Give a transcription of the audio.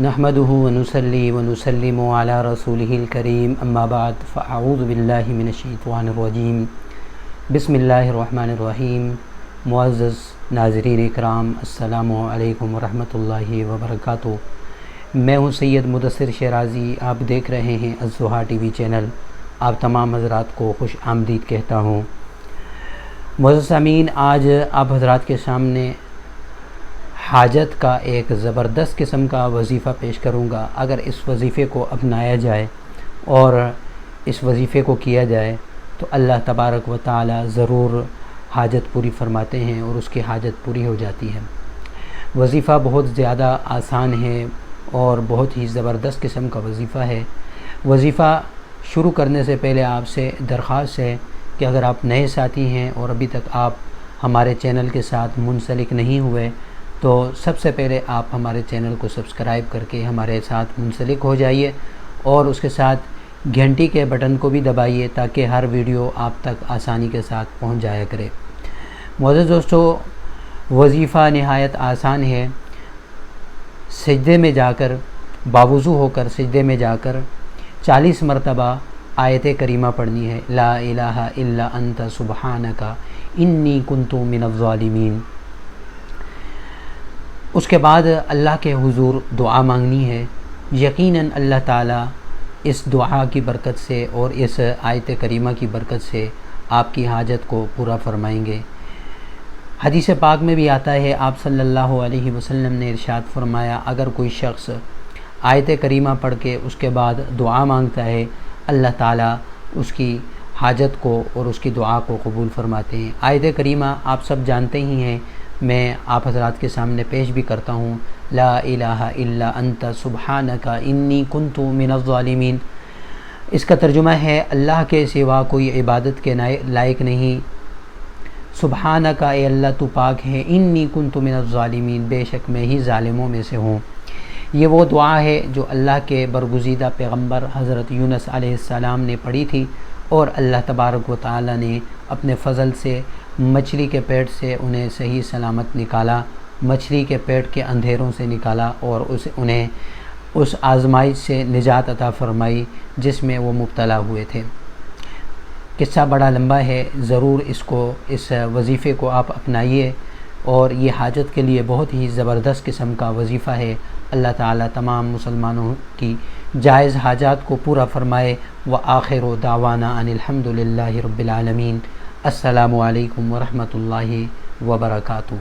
نحمده ونصلي ونسلم على رسوله الكريم اما بعد فاعوذ باللہ من الشیطان الرجیم بسم اللہ الرحمن الرحیم۔ معزز ناظرین اکرام، السلام علیکم ورحمۃ اللہ وبرکاتہ۔ میں ہوں سید مدثر شیرازی، آپ دیکھ رہے ہیں الضحیٰ ٹی وی چینل۔ آپ تمام حضرات کو خوش آمدید کہتا ہوں۔ معزز سامعین، آج آپ حضرات کے سامنے حاجت کا ایک زبردست قسم کا وظیفہ پیش کروں گا۔ اگر اس وظیفے کو اپنایا جائے اور اس وظیفے کو کیا جائے تو اللہ تبارک و تعالی ضرور حاجت پوری فرماتے ہیں اور اس کی حاجت پوری ہو جاتی ہے۔ وظیفہ بہت زیادہ آسان ہے اور بہت ہی زبردست قسم کا وظیفہ ہے۔ وظیفہ شروع کرنے سے پہلے آپ سے درخواست ہے کہ اگر آپ نئے ساتھی ہیں اور ابھی تک آپ ہمارے چینل کے ساتھ منسلک نہیں ہوئے تو سب سے پہلے آپ ہمارے چینل کو سبسکرائب کر کے ہمارے ساتھ منسلک ہو جائیے اور اس کے ساتھ گھنٹی کے بٹن کو بھی دبائیے تاکہ ہر ویڈیو آپ تک آسانی کے ساتھ پہنچ جایا کرے۔ معزز دوستو، وظیفہ نہایت آسان ہے۔ سجدے میں جا کر، باوضو ہو کر سجدے میں جا کر 40 مرتبہ آیت کریمہ پڑھنی ہے، لا الہ الا انت سبحانک انی کنت من الظالمین۔ اس کے بعد اللہ کے حضور دعا مانگنی ہے۔ یقیناً اللہ تعالیٰ اس دعا کی برکت سے اور اس آیت کریمہ کی برکت سے آپ کی حاجت کو پورا فرمائیں گے۔ حدیث پاک میں بھی آتا ہے، آپ صلی اللہ علیہ وسلم نے ارشاد فرمایا، اگر کوئی شخص آیت کریمہ پڑھ کے اس کے بعد دعا مانگتا ہے، اللہ تعالیٰ اس کی حاجت کو اور اس کی دعا کو قبول فرماتے ہیں۔ آیت کریمہ آپ سب جانتے ہی ہیں، میں آپ حضرات کے سامنے پیش بھی کرتا ہوں، لا الہ الا انت سبحانک انی کنت من الظالمین۔ اس کا ترجمہ ہے، اللہ کے سوا کوئی عبادت کے لائق نہیں، سبحانک اے اللہ تو پاک ہے، انی کنت من الظالمین بے شک میں ہی ظالموں میں سے ہوں۔ یہ وہ دعا ہے جو اللہ کے برگزیدہ پیغمبر حضرت یونس علیہ السلام نے پڑھی تھی اور اللہ تبارک و تعالی نے اپنے فضل سے مچھلی کے پیٹ سے انہیں صحیح سلامت نکالا، مچھلی کے پیٹ کے اندھیروں سے نکالا اور انہیں اس آزمائش سے نجات عطا فرمائی جس میں وہ مبتلا ہوئے تھے۔ قصہ بڑا لمبا ہے، ضرور اس وظیفے کو آپ اپنائیے اور یہ حاجت کے لیے بہت ہی زبردست قسم کا وظیفہ ہے۔ اللہ تعالیٰ تمام مسلمانوں کی جائز حاجات کو پورا فرمائے۔ وآخر دعوانا ان الحمد للہ رب العالمین۔ السلام علیکم ورحمۃ اللہ وبرکاتہ۔